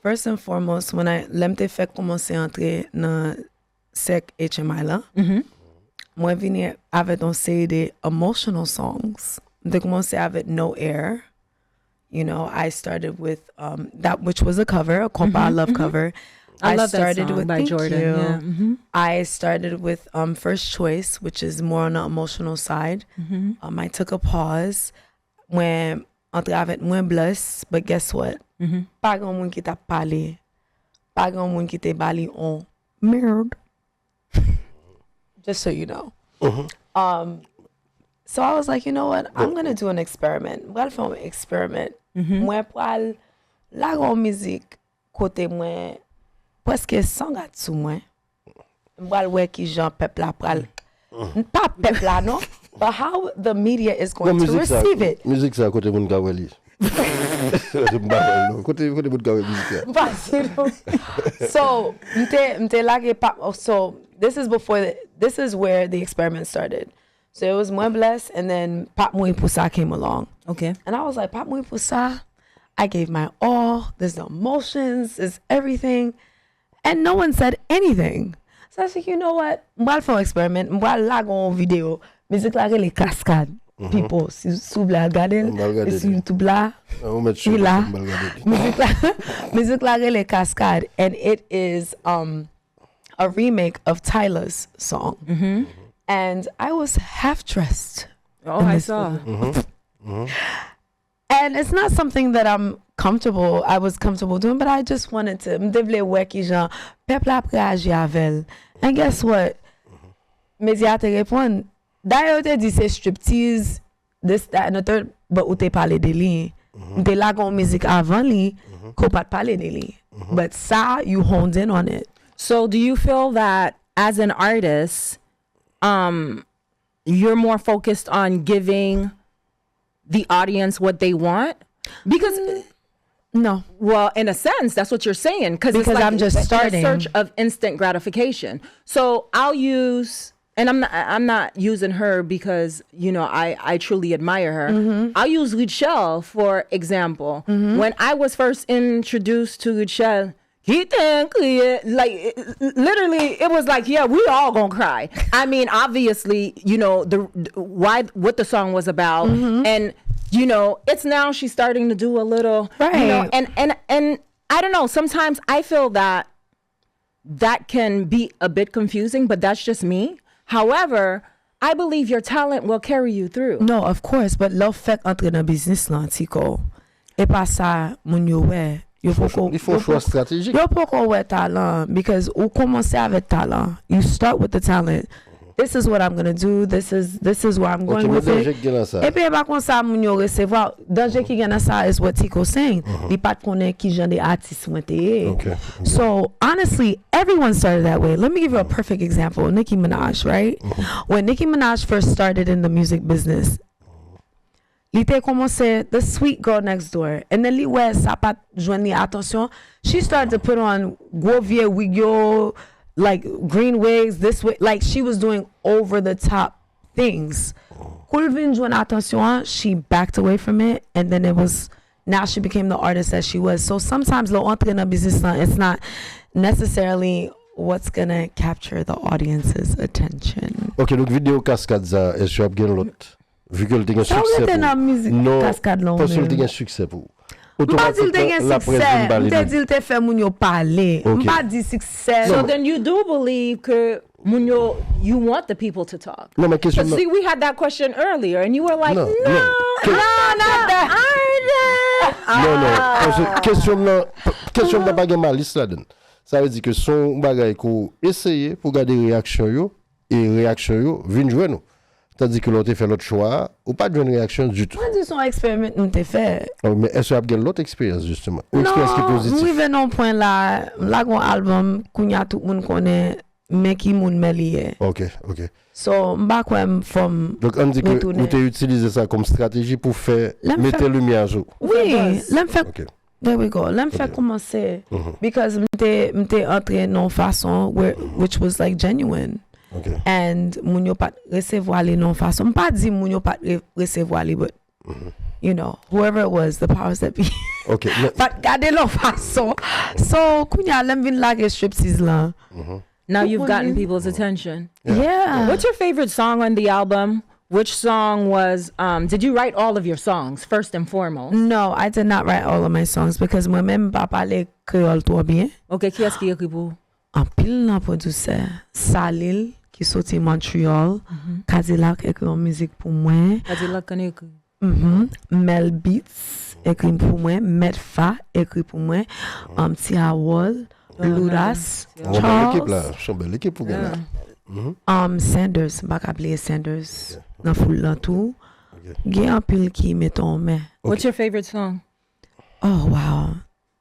first and foremost, when l'ai fait commencer à entrer dans sec HMI là, moi venu avec une série de emotional songs. J'ai commencé avec No Air. You know, I started with that, which was a cover, a Compa Love cover. I love that started song with by Thank Jordan. You. Yeah. I started with First Choice, which is more on the emotional side. I took a pause when entre avec moins bless, but guess what? Pas grand monde qui t'a parlé. Pas grand monde qui t'a bali on merde. Just so you know. So I was like, you know what? I'm going to do an experiment. Well, from experiment. Moi pral la gon musique côté moi presque 100 gars sous moi. M'pral wè ki jan peuple la pral. Pas peuple la non, but how the media is going to receive it. Musique ça côté moun ka wè li. Côté moun ka wè musique. So, m'te lage pap. So, this is where the experiment started. So it was Moins Blessed, and then Pap Mouy Poussa came along. Okay. And I was like, Pap Mouy Poussa, I gave my all. There's the emotions, there's everything. And no one said anything. So I was like, you know what? M'bral fè un experiment. M'bral lag on video. Musique la les cascades. People, si sou bla gade, si YouTube la, si la. Musique la les cascades. And it is a remake of Tyla's song. And I was half dressed. Oh, I saw. And it's not something that I was comfortable doing, but I just wanted to m'devle wè ki jan peuple ap reagi avel. And guess what? Media te repon. D'ailleurs te di se striptease, this, that, and the third, but ou te pale de li. M'te la gon musique avant li, ko pat pale de li. But ça, you honed in on it. So do you feel that as an artist, you're more focused on giving the audience what they want? Because no. Well, in a sense, that's what you're saying. Because It's like I'm just starting. In search of instant gratification. So I'll use, and I'm not using her because, you know, I truly admire her. I'll use Richelle for example. When I was first introduced to Richelle, like literally it was like, yeah, we all gonna cry. I mean, obviously, you know, what the song was about, and you know, it's now she's starting to do a little, right. You know, and I don't know, sometimes I feel that can be a bit confusing, but that's just me. However, I believe your talent will carry you through. No, of course, but love fait entrer dans business là, Tiko. Et pas ça, mon yo ouais. Il faut choix stratégique. Yo poko wè talent, because ou commencer avec talent. You start with the talent. This is what I'm going to do. This is where I'm going with it. Et puis pas comme ça moun yo recevoir. Danger qui gagne ça is what Tiko's saying. Li pat connaît qui genre de artiste mwen. Okay. So honestly, everyone started that way. Let me give you a perfect example. Nicki Minaj, right? When Nicki Minaj first started in the music business, li te commencé the sweet girl next door, and then li wè sa pat jwenn li attention. She started to put on gros vieux wig yo, like green wigs, this way, like she was doing over the top things. Koul vin jwenn attention, she backed away from it, and then now she became the artist that she was. So sometimes lo entre in a business, it's not necessarily what's gonna capture the audience's attention. Ok, donc vidéo cascade ça, est-ce que tu as bien l'autre? Vu que le dégât succès pour cascade long, parce que le dégât succès pour m'pas dit le dégât succès, m'te dit le te fait moun yo parler, m'pas dit succès. So then you do believe que moun yo, you want the people to talk. Non, mais question. See, we had that question earlier, and you were like, no, not that. Non, question n'a pas mal là-dedans. Ça veut dire que son bagay ko essayer pour garder réaction yo et réaction yo vinn jouer nous. Tandis que l'autre fait l'autre choix, ou pas de réaction du tout. On dit son expérience nous t'ai fait. Mais est-ce que tu as l'autre expérience justement? Une non, expérience qui est positive. Oui, venons point là, gon album, kounya tout le monde connaît, mais qui moun melié. Ok. So, m'ba quoi from. Donc on dit que vous t'avez utilisé ça comme stratégie pour mettre lumière à jour. Oui, l'aime fait. Okay. There we go. L'aime fait commencer. Because m'te entré non façon which was like genuine. Okay. And moun yo pat recevoir li non façon. M'pa di moun yo pat recevoir li, but you know, whoever it was, the powers that be. OK. But gade lo façon. So, kounya lem vin lage striptease la. Now you've What gotten is- people's attention. Yeah. What's your favorite song on the album? Which song was, did you write all of your songs first and foremost? No, I did not write all of my songs because moi-même pas parler créole trop bien. Ok, qui est-ce qui écrit pour? En pile nan producer, Salil qui sorti Montreal, Cadillac écrit en musique pour moi. Cadillac qu'on écrit. Mel Beats écrit pour moi, Medfa écrit pour moi, Tia Wall, Ludas, On va belle équipe Charles, là. C'est une belle équipe pour gagner. Sanders, baka appeler Sanders, dans foule là tout. Gen un pile qui met en main. What's your favorite song? Oh wow,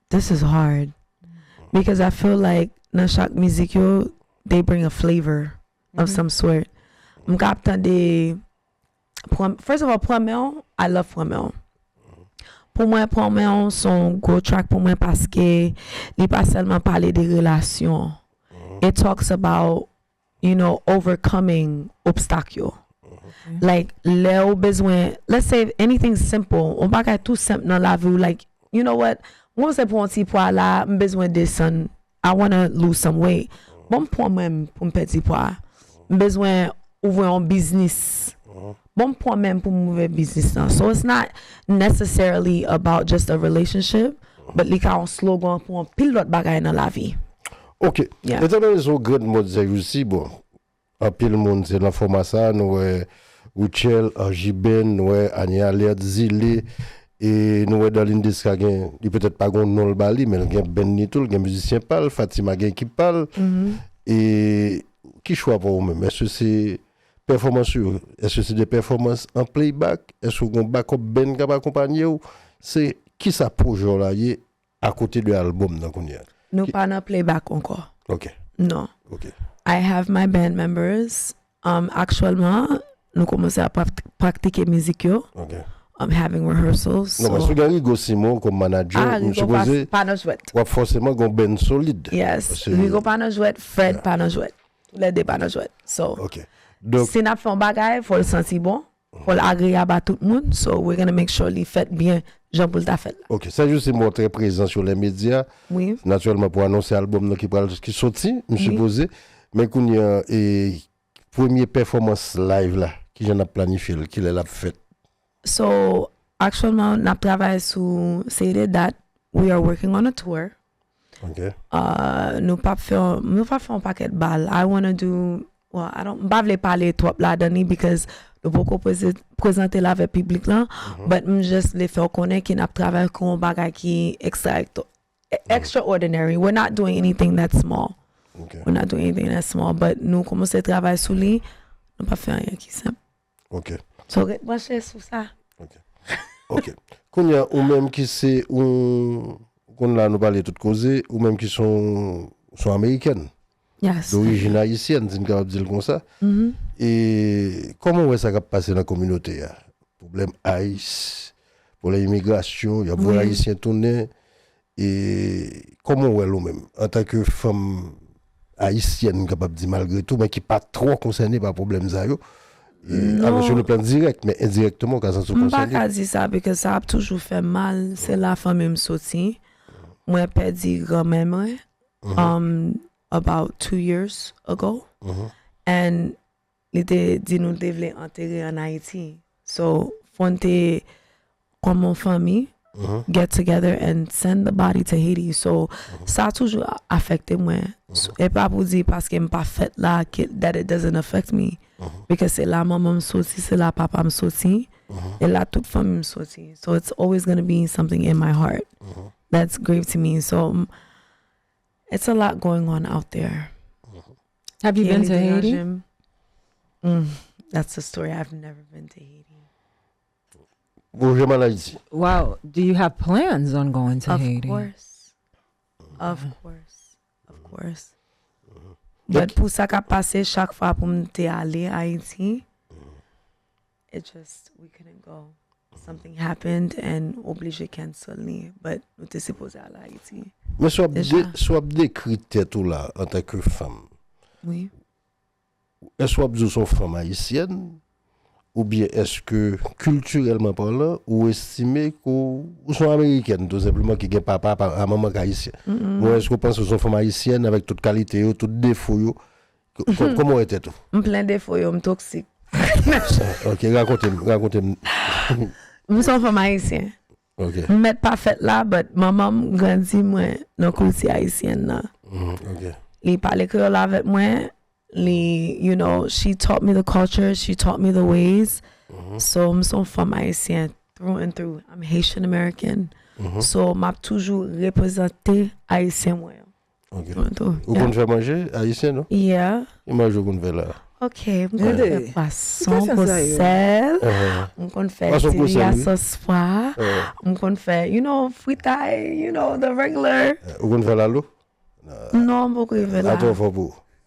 this is hard because I feel like dans chaque musique yo, they bring a flavor of some sort. M'kapta de first of all, Premier, I love Premier. Pour moi, Premier son go track pour moi parce que il pas seulement parler des relations. It talks about, you know, overcoming obstacles. Like, le besoin, let's say anything simple, on pas tout simple dans la vie, like, you know what, moi c'est pour un petit poids là, j'ai besoin de son, I want to lose some weight. Bon pour même pour un petit poids, j'ai besoin ouvrir un business. Bon pour même pour mouver business là. So it's not necessarily about just a relationship, but like un slogan pour un pile d'autres bagages dans la vie. OK. Yeah. Étant donné son grand mode aussi, bon, en pile monde, c'est dans format ça, nous, Uchel, Jiben, nous, Ania Led, Zile, et nous, dans l'indisca, il peut-être pas gon non le bali, mais il y a Ben Nitoul, il y a musicien parle, Fatima Gain qui parle, et qui choisit pour vous-même? Est-ce que c'est performance, est-ce que c'est des performances en playback? Est-ce que vous avez un backup Ben qui va accompagner ou c'est qui ça projet là, à côté de l'album dans qu'on y a? Nous pas dans playback encore. OK. Non. OK. I have my band members. Actuellement, nous commençons à pratiquer musique yo. OK. I'm having rehearsals. Non, parce que Rigo Simon comme manager, je suppose, pas nos jouets. ou forcément un ben solide. Yes. Rigo pas nos jouets, Fred pas nos jouets. Les deux pas nos jouets. So, OK. Donc, si n'a fait un bagay, faut le sentir bon, faut l'agréable à tout le monde. So, we're going to make sure les fait bien, Jean-Paul t'a fait. OK, ça juste c'est très présent sur les médias. Oui. Naturellement pour annoncer l'album qui sorti, je suppose, mais qu'on y a première performance live là qui j'en a planifié, qui l'a fait. So, actuellement, nous travaillons sur ces dates. We are working on a tour. OK. Nous pas faire un paquet de balles. I want to do, well, I don't, pas vle parler trop là-dedans because nous beaucoup présenter la avec public là, but just les faire connaître qu'on a travaillé sur un bagage qui extraordinary. We're not doing anything that's small. OK. We're not doing anything that's small, but nous commençons à travailler sur lui, nous pas faire rien qui simple. OK. So, moi je sur ça. OK. OK. Qu'on y a ou même qui c'est qu'on là nous parler toute cause ou même qui sont américaines. Yes. D'origine haïtienne, c'est capable de dire comme ça. Et comment est-ce que ça va passer dans la communauté? Problème haïs, pour l'immigration, il y a beaucoup haïtiens tournés. Et comment est-ce même en tant que femme haïtienne, capable de dire malgré tout, mais qui n'est pas trop concernée par le problème ça, alors sur le plan direct, mais indirectement quand ça se Je ne concerne. peux pas dire ça parce que ça a toujours fait mal. C'est la femme qui me sorti. Moi, j'ai perdu grand-mère about 2 years ago. And il était dit nous devions enterrer en Haïti. So, faut que comme mon famille get together and send the body to Haiti. So, ça a toujours affecté moi. Et pas pour dire parce que je n'ai pas fait là that it doesn't affect me. Because c'est la maman me sorti, c'est la papa me sorti, et la toute famille me sorti. So it's always going to be something in my heart that's grave to me. So it's a lot going on out there. Have you been to Haiti? That's the story. I've never been to Haiti. Vous jamais en Haïti. Wow. Do you have plans on going to Of Haiti? course. Of course. Of course. But pour ça qu'a passé chaque fois pour m'te aller à Haïti, it just, we couldn't go. Something happened and obligé cancel ni. But nous t'es supposé aller à Haïti. Mais Déjà. soit décrit tout là en tant que femme. Oui. Est-ce que vous êtes une femme haïtienne ou bien est-ce que culturellement parlant, ou estimez que vous sont américaines, tout simplement, qui ont papa, maman haïtien? Ou est-ce que vous pensez que vous sont femmes haïtiennes avec toute qualité, tout défaut? Comment était tout? Plein défaut, je suis toxique. Ok, racontez-moi. Je suis femme haïtienne. Ok. Je ne pas fait là, mais maman grandit moi dans le côté haïtienne. Ok. Elle parle créole avec moi. You know, she taught me the culture, she taught me the ways. So, je suis femme haïtienne through and through. I'm Haitian American. So, je toujours représenté haïtien moi. Ok. Through. Vous pouvez faire manger haïtien, non? Yeah. Et moi, je vous fais là. Ok, je fais poisson pour sel. Je fais tiria sauce pois. Je fais, you know, fritaille, you know, the regular. Vous pouvez faire la l'eau? Non, je ne peux pas faire là. Attends, faut pour.